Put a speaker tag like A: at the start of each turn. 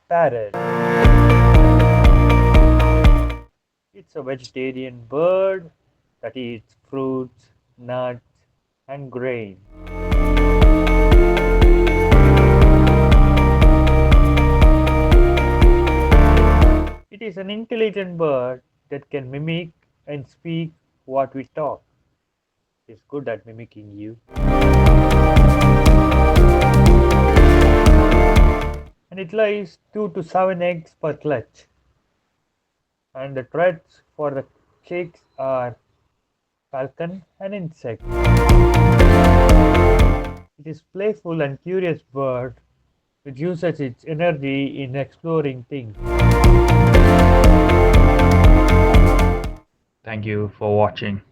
A: parrot. It's a vegetarian bird that eats fruits, nuts, and grain. It is an intelligent bird that can mimic and speak what we talk. It's good at mimicking you. And it lays 2 to 7 eggs per clutch. And the threats for the chicks are falcon and insect. It is playful and curious bird which uses its energy in exploring things.
B: Thank you for watching.